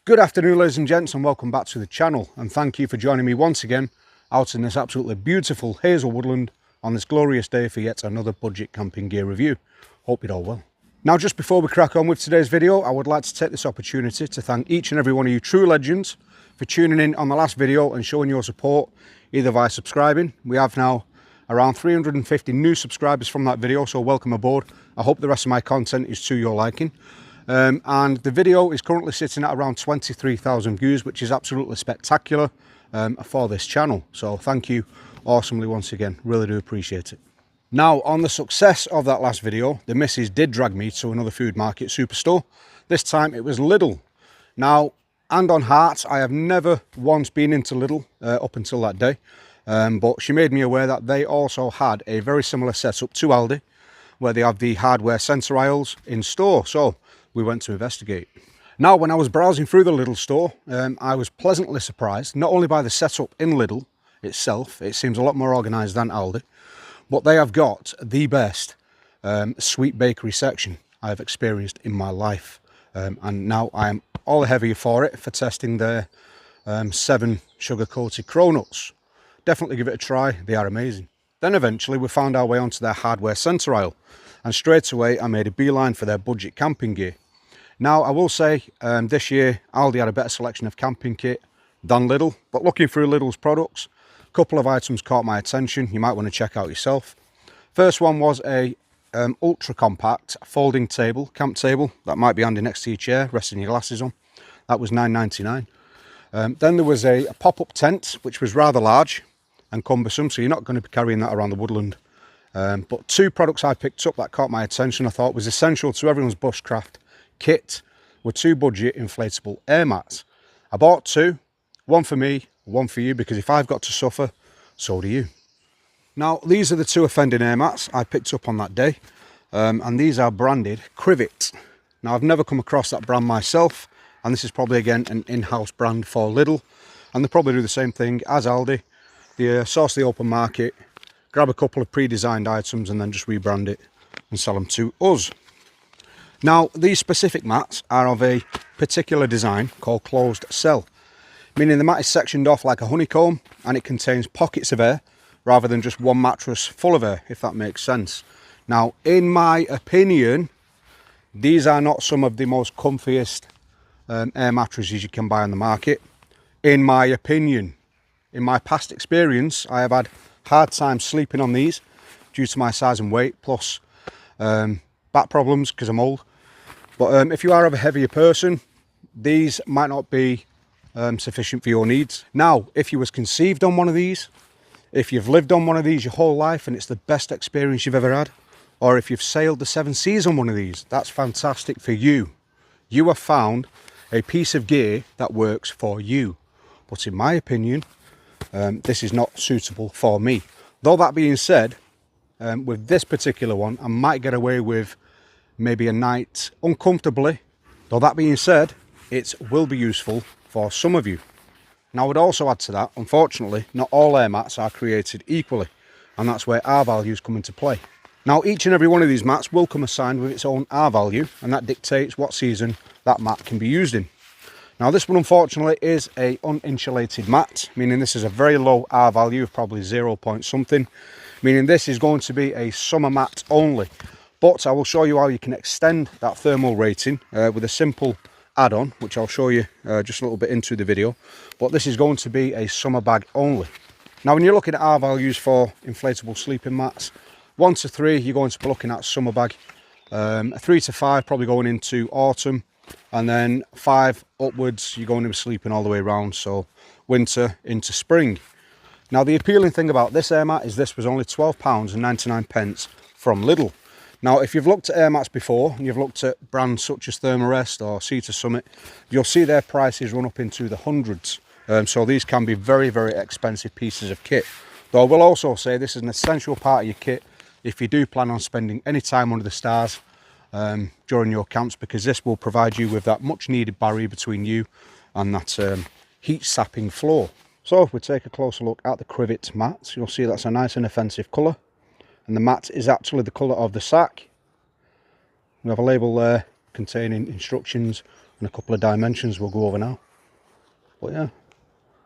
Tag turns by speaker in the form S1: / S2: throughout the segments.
S1: Good afternoon, ladies and gents, and welcome back to the channel, and thank you for joining me once again out in this absolutely beautiful hazel woodland on this glorious day for yet another budget camping gear review. Hope you're all well. Now, just before we crack on with today's video, I would like to take this opportunity to thank each and every one of you true legends for tuning in on the last video and showing your support either via subscribing. We have now around 350 new subscribers from that video, so welcome aboard. I hope the rest of my content is to your liking. And the video is currently sitting at around 23,000 views, which is absolutely spectacular for this channel. So thank you awesomely once again, really do appreciate it. Now, on the success of that last video, the missus did drag me to another food market superstore. This time it was Lidl. Now, hand on heart, I have never once been into Lidl up until that day. But she made me aware that they also had a very similar setup to Aldi, where they have the hardware centre aisles in store. So we went to investigate. Now, when I was browsing through the Lidl store, I was pleasantly surprised, not only by the setup in Lidl itself, it seems a lot more organised than Aldi, but they have got the best sweet bakery section I have experienced in my life. And now I am all the heavier for it for testing their 7 sugar-coated cronuts. Definitely give it a try, they are amazing. Then eventually we found our way onto their hardware centre aisle, and straight away I made a beeline for their budget camping gear. Now, I will say this year Aldi had a better selection of camping kit than Lidl, but looking through Lidl's products, a couple of items caught my attention you might want to check out yourself. First one was a ultra compact folding table, camp table, that might be handy next to your chair, resting your glasses on. That was £9.99. Then there was a pop-up tent, which was rather large and cumbersome, so you're not going to be carrying that around the woodland. But 2 products I picked up that caught my attention, I thought was essential to everyone's bushcraft kit, were 2 budget inflatable air mats. I bought 2, one for me, one for you, because if I've got to suffer, so do you. Now, these are the 2 offending air mats I picked up on that day, and these are branded Crivit. Now, I've never come across that brand myself, and this is probably again an in-house brand for Lidl, and they probably do the same thing as Aldi. They source the open market, grab a couple of pre-designed items and then just rebrand it and sell them to us. Now, these specific mats are of a particular design called closed cell, meaning the mat is sectioned off like a honeycomb and it contains pockets of air rather than just one mattress full of air, if that makes sense. Now, in my opinion, these are not some of the most comfiest air mattresses you can buy on the market. In my opinion, in my past experience, I have had hard time sleeping on these due to my size and weight, plus back problems because I'm old. But if you are of a heavier person, these might not be sufficient for your needs. Now, if you was conceived on one of these, if you've lived on one of these your whole life and it's the best experience you've ever had, or if you've sailed the 7 seas on one of these, that's fantastic for you. You have found a piece of gear that works for you. But in my opinion, this is not suitable for me. Though that being said, with this particular one, I might get away with maybe a night uncomfortably. Though that being said, it will be useful for some of you. Now, I would also add to that, unfortunately, not all air mats are created equally, and that's where R values come into play. Now, each and every one of these mats will come assigned with its own R value, and that dictates what season that mat can be used in. Now, this one, unfortunately, is a uninsulated mat, meaning this is a very low R value of probably 0 point something, meaning this is going to be a summer mat only. But I will show you how you can extend that thermal rating with a simple add-on, which I'll show you just a little bit into the video. But this is going to be a summer bag only. Now, when you're looking at R values for inflatable sleeping mats, 1 to 3, you're going to be looking at summer bag. 3 to 5, probably going into autumn. And then 5 upwards, you're going to be sleeping all the way around, so winter into spring. Now, the appealing thing about this air mat is this was only £12.99 from Lidl. Now, if you've looked at air mats before, and you've looked at brands such as Therm-a-Rest or Sea to Summit, you'll see their prices run up into the hundreds. So these can be very, very expensive pieces of kit. Though I will also say this is an essential part of your kit if you do plan on spending any time under the stars during your camps, because this will provide you with that much needed barrier between you and that heat sapping floor. So if we take a closer look at the Crivit mats, you'll see that's a nice and offensive colour, and the mat is actually the colour of the sack. We have a label there containing instructions and a couple of dimensions we'll go over now. But yeah,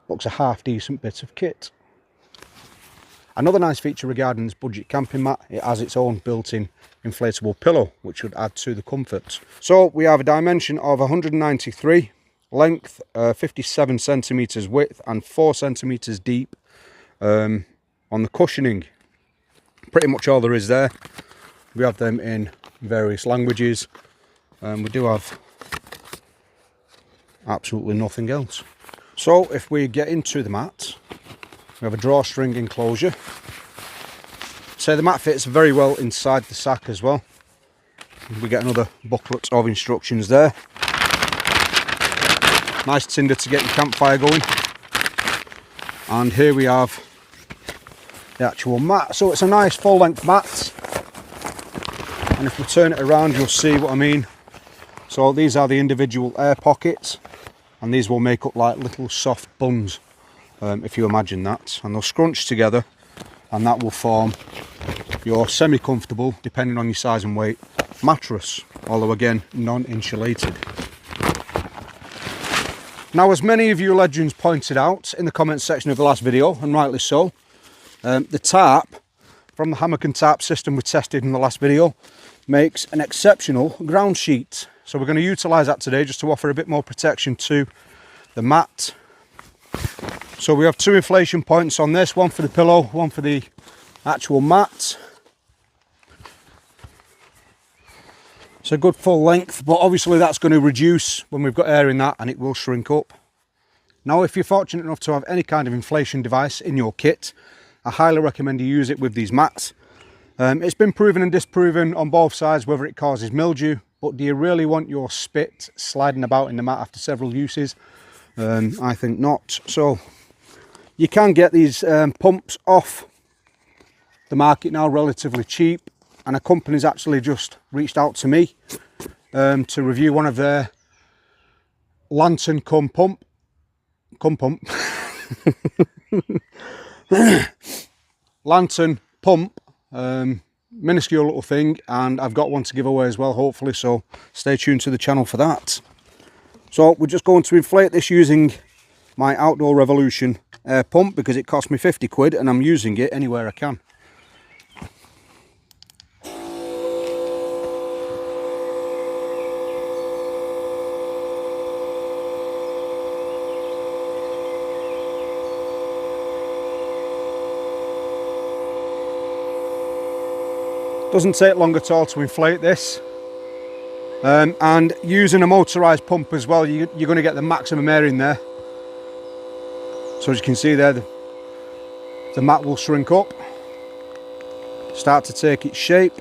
S1: looks a half decent bit of kit. Another nice feature regarding this budget camping mat, it has its own built-in inflatable pillow, which would add to the comfort. So we have a dimension of 193, length 57 centimeters width and 4 centimeters deep on the cushioning. Pretty much all there is there. We have them in various languages, and we do have absolutely nothing else. So if we get into the mat, we have a drawstring enclosure. So the mat fits very well inside the sack as well. We get another booklet of instructions there. Nice tinder to get your campfire going. And here we have the actual mat. So it's a nice full length mat. And if we turn it around, you'll see what I mean. So these are the individual air pockets, and these will make up like little soft buns, if you imagine that. And they'll scrunch together, and that will form your semi-comfortable, depending on your size and weight, mattress. Although again, non-insulated. Now, as many of you legends pointed out in the comments section of the last video, and rightly so, the tarp from the hammock and tarp system we tested in the last video makes an exceptional ground sheet. So we're going to utilise that today just to offer a bit more protection to the mat. So we have two inflation points on this, one for the pillow, one for the actual mat. It's a good full length, but obviously that's going to reduce when we've got air in that, and it will shrink up. Now, if you're fortunate enough to have any kind of inflation device in your kit, I highly recommend you use it with these mats. It's been proven and disproven on both sides whether it causes mildew, but do you really want your spit sliding about in the mat after several uses? I think not. So you can get these pumps off the market now relatively cheap, and a company's actually just reached out to me to review one of their lantern cum pump lantern pump, minuscule little thing, and I've got one to give away as well, hopefully, so stay tuned to the channel for that. So we're just going to inflate this using my Outdoor Revolution air pump, because it cost me 50 quid and I'm using it anywhere I can. Doesn't take long at all to inflate this, and using a motorised pump as well, you're going to get the maximum air in there. So as you can see there, the mat will shrink up, start to take its shape.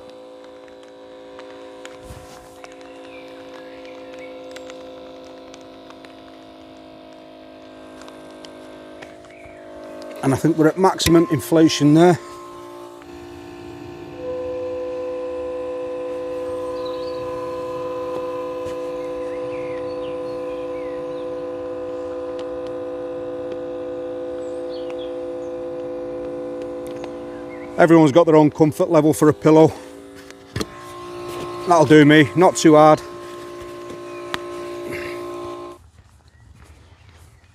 S1: And I think we're at maximum inflation there. Everyone's got their own comfort level for a pillow. That'll do me, not too hard.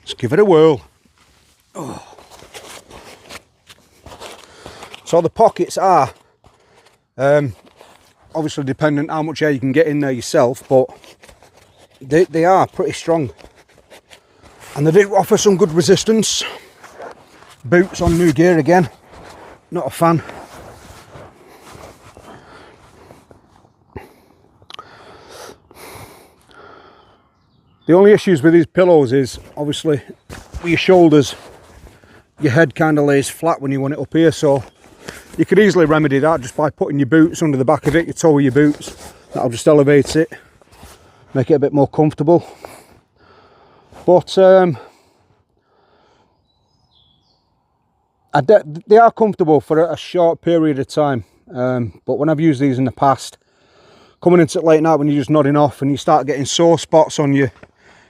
S1: Let's give it a whirl. Oh. So the pockets are obviously dependent how much air you can get in there yourself, but they are pretty strong, and they do offer some good resistance. Boots on new gear again. Not a fan. The only issues with these pillows is obviously with your shoulders, your head kind of lays flat when you want it up here, so you could easily remedy that just by putting your boots under the back of it, your toe with your boots. That'll just elevate it, make it a bit more comfortable. But they are comfortable for a short period of time, but when I've used these in the past, coming into it late night when you're just nodding off and you start getting sore spots on your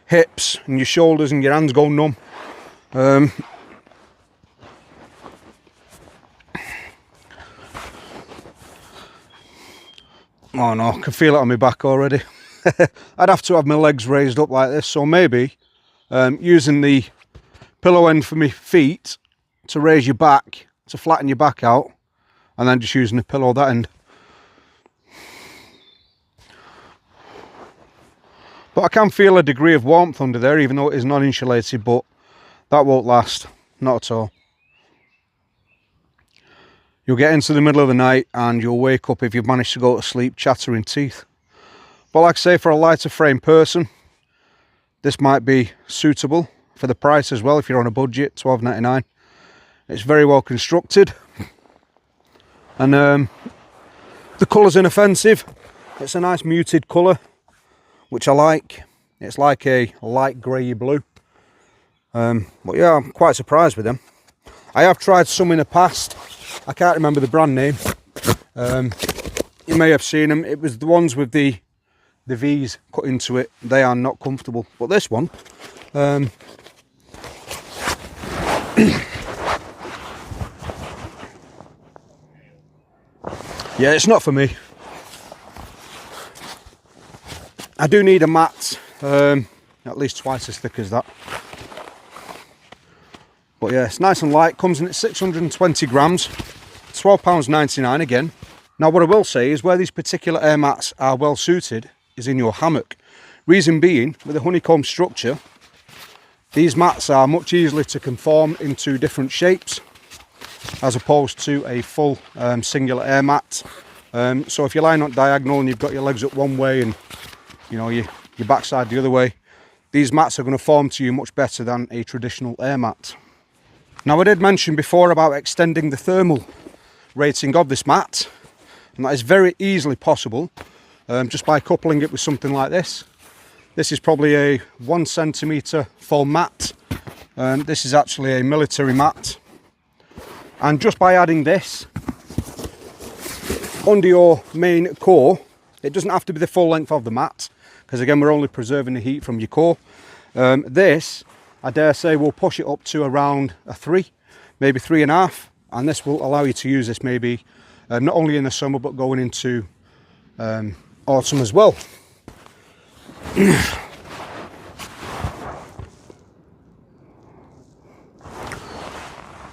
S1: hips and your shoulders and your hands go numb, oh no, I can feel it on my back already. I'd have to have my legs raised up like this, so maybe using the pillow end for my feet to raise your back, to flatten your back out, and then just using the pillow that end. But I can feel a degree of warmth under there, even though it is non-insulated, but that won't last, not at all. You'll get into the middle of the night and you'll wake up, if you've managed to go to sleep, chattering teeth. But like I say, for a lighter frame person, this might be suitable for the price as well. If you're on a budget, $12.99. It's very well constructed, and the colour's inoffensive. It's a nice muted colour, which I like. It's like a light grey blue. But yeah, I'm quite surprised with them. I have tried some in the past. I can't remember the brand name. You may have seen them. It was the ones with the V's cut into it. They are not comfortable. But this one, yeah, it's not for me. I do need a mat at least twice as thick as that. But yeah, it's nice and light. Comes in at 620 grams. £12.99 again. Now what I will say is where these particular air mats are well suited is in your hammock. Reason being, with the honeycomb structure, these mats are much easier to conform into different shapes as opposed to a full singular air mat. So if you're lying on diagonal and you've got your legs up one way and your backside the other way, these mats are going to form to you much better than a traditional air mat. Now I did mention before about extending the thermal rating of this mat, and that is very easily possible just by coupling it with something like this. This is probably a 1 centimetre foam mat. This is actually a military mat, and just by adding this under your main core, it doesn't have to be the full length of the mat, because again we're only preserving the heat from your core. This, I dare say, will push it up to around a 3, maybe 3.5, and this will allow you to use this maybe not only in the summer but going into autumn as well.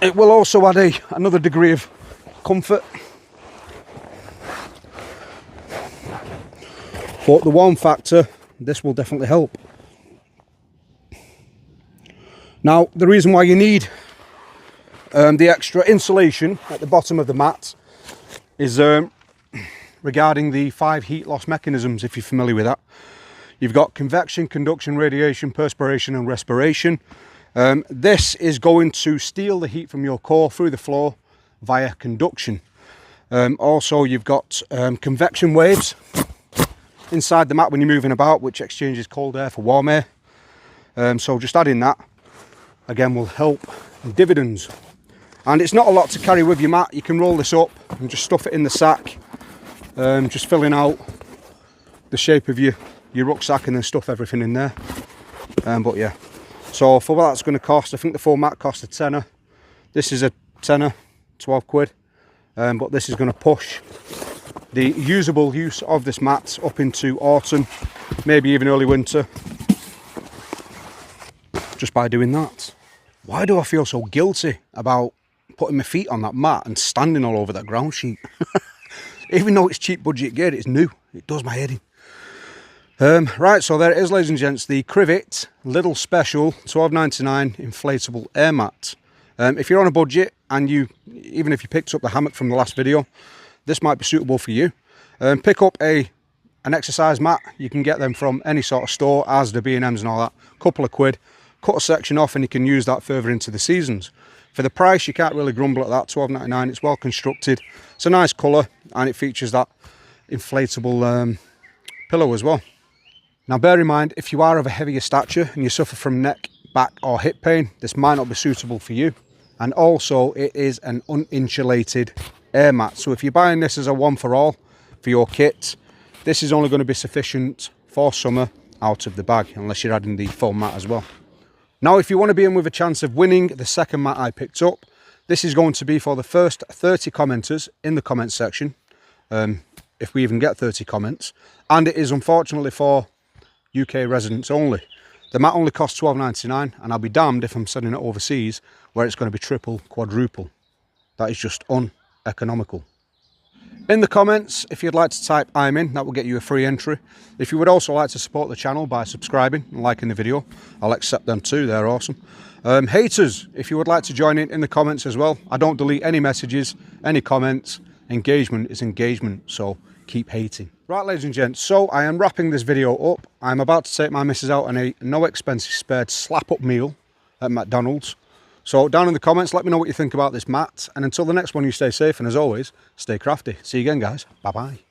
S1: It will also add another degree of comfort. But the warm factor, this will definitely help. Now, the reason why you need the extra insulation at the bottom of the mat is regarding the 5 heat loss mechanisms, if you're familiar with that. You've got convection, conduction, radiation, perspiration and respiration. This is going to steal the heat from your core through the floor via conduction. Also, you've got convection waves inside the mat when you're moving about, which exchanges cold air for warm air. So just adding that again will help dividends. And it's not a lot to carry with your mat. You can roll this up and just stuff it in the sack, just filling out the shape of your rucksack and then stuff everything in there. But yeah, so for what that's going to cost, I think the full mat cost a tenner. This is a tenner, 12 quid. But this is going to push the usable use of this mat up into autumn, maybe even early winter, just by doing that. Why do I feel so guilty about putting my feet on that mat and standing all over that ground sheet? Even though it's cheap budget gear, it's new. It does my head in. Right, so there it is, ladies and gents, the Crivit Lidl Special £12.99 inflatable air mat. If you're on a budget and even if you picked up the hammock from the last video, this might be suitable for you. Pick up an exercise mat. You can get them from any sort of store, Asda, B&M's and all that. Couple of quid. Cut a section off and you can use that further into the seasons. For the price, you can't really grumble at that. £12.99. It's well constructed. It's a nice colour and it features that inflatable pillow as well. Now bear in mind, if you are of a heavier stature and you suffer from neck, back or hip pain, this might not be suitable for you. And also it is an uninsulated air mat. So if you're buying this as a one for all for your kit, this is only going to be sufficient for summer out of the bag, unless you're adding the foam mat as well. Now if you want to be in with a chance of winning the second mat I picked up, this is going to be for the first 30 commenters in the comment section. if we even get 30 comments, and it is unfortunately for UK residents only. The mat only costs £12.99, and I'll be damned if I'm sending it overseas where it's going to be triple, quadruple. That is just uneconomical. In the comments, if you'd like to type "I'm in," that will get you a free entry. If you would also like to support the channel by subscribing and liking the video, I'll accept them too, they're awesome. Haters, if you would like to join in the comments as well. I don't delete any messages, any comments. Engagement is engagement, so keep hating. Right, ladies and gents, so I am wrapping this video up. I'm about to take my missus out on a no expenses spared slap up meal at McDonald's. So down in the comments, let me know what you think about this mat. And until the next one, you stay safe, and as always, stay crafty. See you again, guys. Bye-bye.